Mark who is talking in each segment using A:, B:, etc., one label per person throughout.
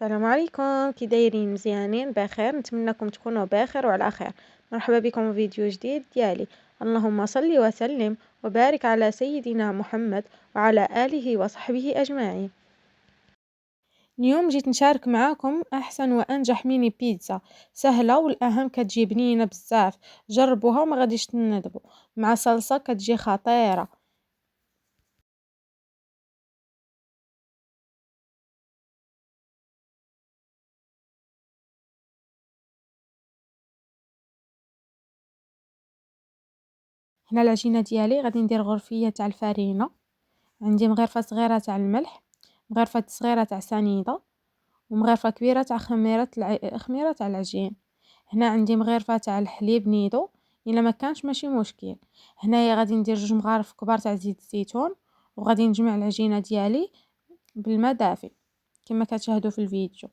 A: السلام عليكم، كي دايرين؟ مزيانين بخير، نتمنىكم تكونوا بخير وعلى خير. مرحبا بكم في فيديو جديد ديالي. اللهم صل وسلم وبارك على سيدنا محمد وعلى آله وصحبه أجمعين. اليوم جيت نشارك معاكم احسن وانجح ميني بيتزا سهله، والاهم كتجي بنينه بزاف. جربوها وما غاديش تندبوا، مع صلصه كتجي خطيره. هنا العجينه ديالي غادي ندير غرفيه تاع الفرينه، عندي مغرفه صغيره تاع الملح، مغرفه صغيره تاع سنيده، ومغرفه كبيره تاع خميره تاع العجين. هنا عندي مغرفه تاع الحليب نيدو، الا ما كانش ماشي مشكل. هنايا غادي ندير 2 مغارف كبار تاع زيت الزيتون، وغادي نجمع العجينه ديالي بالماء دافي كما كتشاهدوا في الفيديو.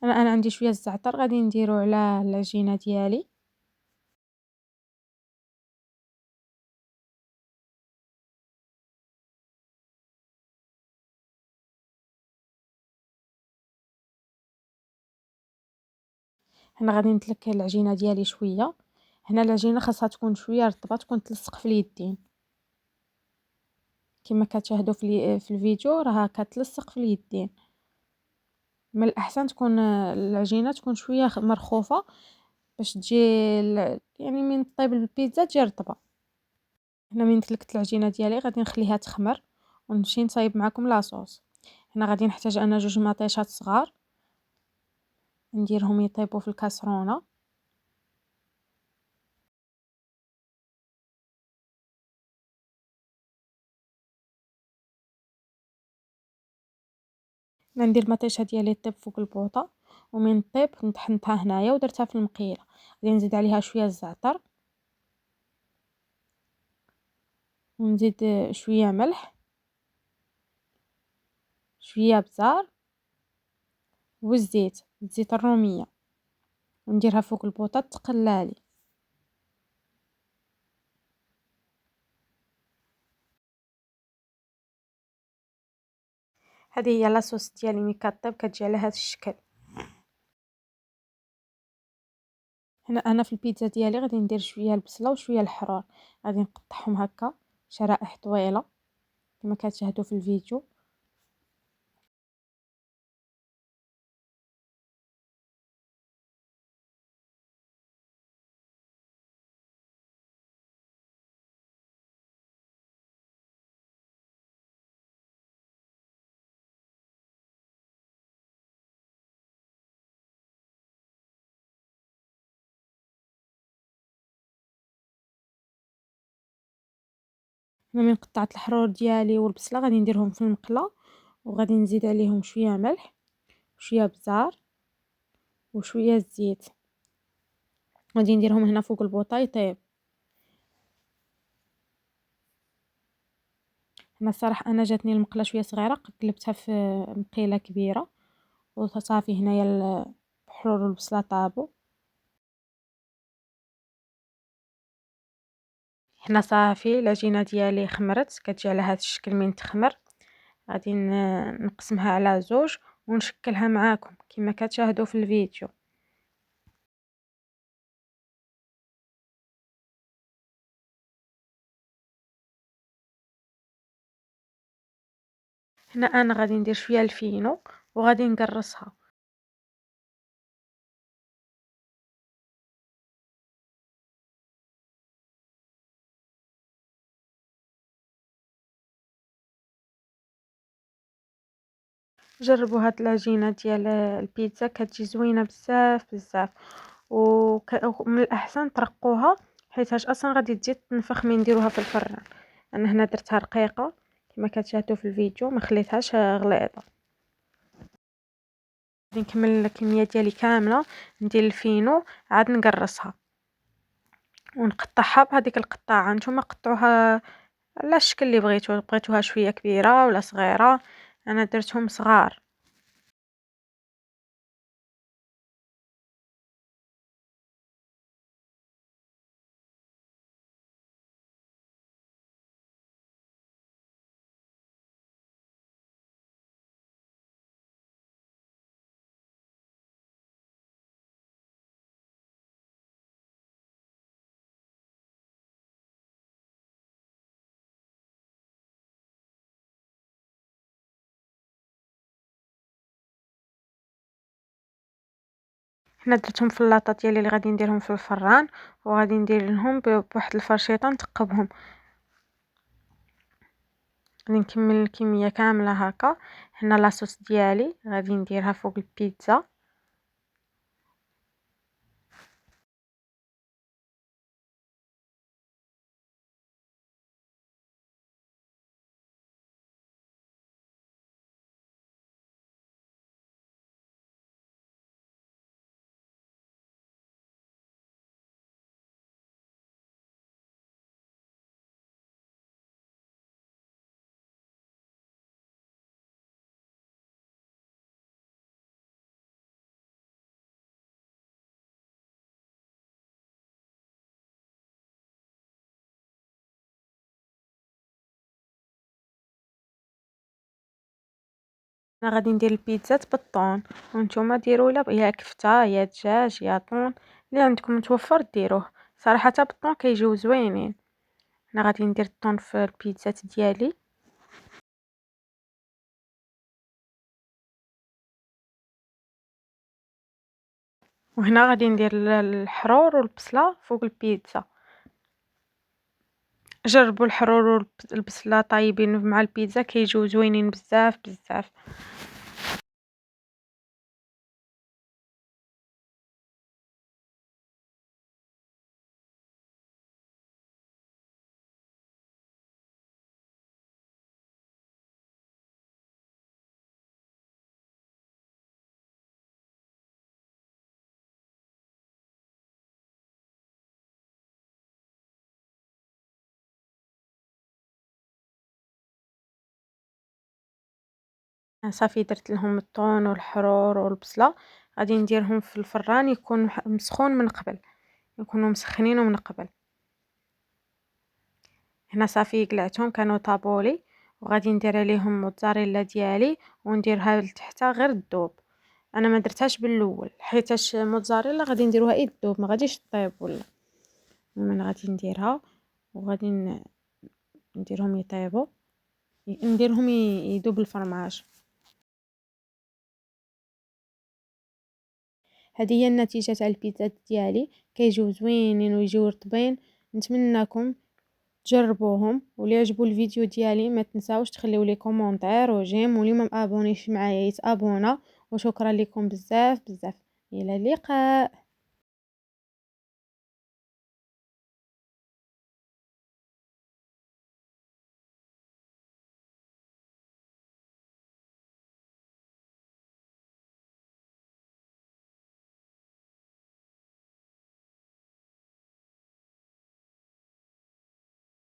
A: انا عندي شويه الزعتر غادي نديرو على العجينه ديالي. هنا غادي نتلك العجينه ديالي شويه. هنا العجينه خاصها تكون شويه رطبه، تكون تلصق في اليدين كما كتشاهدوا في الفيديو، راها كتلصق في اليدين. من الاحسن تكون العجينه تكون شويه مرخوفه باش تجي يعني من طيب البيتزا تجي رطبه. هنا من تلكت العجينه ديالي غادي نخليها تخمر ونمشي نصايب معكم لاصوص. هنا غادي نحتاج انا 2 مطيشات صغار، نديرهم يطيبوا في الكاسرونه. ندير المطيشه ديالي طيب فوق البوطه، ومن طيب نطحنتها هنايا ودرتها في المقيله. غادي نزيد عليها شويه الزعتر، ونزيد شويه ملح، شويه بزار، والزيت الزيت الروميه، ونديرها فوق البوطه تقلالي. هذه هي لاصوص ديالي ملي كطيب كتجي على هذا الشكل. هنا انا في البيتزا ديالي غادي ندير شويه البصله وشويه الحرور، غادي نقطعهم هكا شرائح طويله كما كتشاهدوا في الفيديو. هنا من قطعت الحرور ديالي والبصله غادي نديرهم في المقله، وغادي نزيد عليهم شويه ملح وشويه بزار وشويه زيت، غادي نديرهم هنا فوق البوطه يطيب. هنا الصراحه انا جاتني المقله شويه صغيره، قلبتها في مقيله كبيره وصافي. هنايا الحرور والبصله طابوا. هنا صافي العجينه ديالي خمرت، كتجي على هذا الشكل. من تخمر غادي نقسمها على 2 ونشكلها معاكم كما كتشاهدوا في الفيديو. هنا انا غادي ندير شويه الفينو وغادي نقرصها. جربوا هاد العجينه ديال البيتزا كتجي زوينه بزاف بزاف، ومن الاحسن ترقوها حيتاش اصلا غادي تجي تنفخ من نديروها في الفران. انا هنا درتها رقيقه كما كتشاهدوا في الفيديو، ما خليتهاش غليظه. غادي نكمل الكميه ديالي كامله، ندير الفينو عاد نقرصها ونقطعها بهذيك القطاعه. نتوما قطعوها على الشكل اللي بغيتوها شويه كبيره ولا صغيره، انا درتهم صغار. هنا درتهم في اللاطه ديالي اللي غادي نديرهم في الفران، وغادي ندير لهم بواحد الفرشيطه نثقبهم. غادي نكمل الكميه كامله هكا. هنا لاصوص ديالي غادي نديرها فوق البيتزا. انا غادي ندير البيتزا بالطون، وانتم ديروا لا يا كفته يا دجاج يا طون اللي عندكم متوفر ديروه. صراحه بالطون كيجيو زوينين. انا غادي ندير الطون في البيتزا ديالي. وهنا غادي ندير الحرور والبصله فوق البيتزا. جربوا الحرور والبصله طايبين مع البيتزا كيجيو زوينين بزاف بزاف. صافي درت لهم الطون والحرور والبصله. غادي نديرهم في الفران يكون مسخون من قبل، يكونوا مسخنين من قبل. هنا صافي قلعتهم كانوا طابولي، وغادي ندير عليهم موتزاريلا ديالي ونديرها لتحت غير الذوب. انا ما درتهاش بالاول حيتاش موتزاريلا غادي نديروها الذوب ما غاديش طيب ولا. من غادي نديرها وغادي نديرهم يطيبوا، نديرهم يذوب الفرماج. هذه هي النتيجه تاع البيتزا ديالي، كيجيو زوينين ويجيو رطبين. نتمنىكم تجربوهم، واللي عجبو الفيديو ديالي ما تنساوش تخليو لي كومونتير وجيم، واللي ما مابونيش معايا يتابونا. وشكرا لكم بزاف بزاف، الى اللقاء.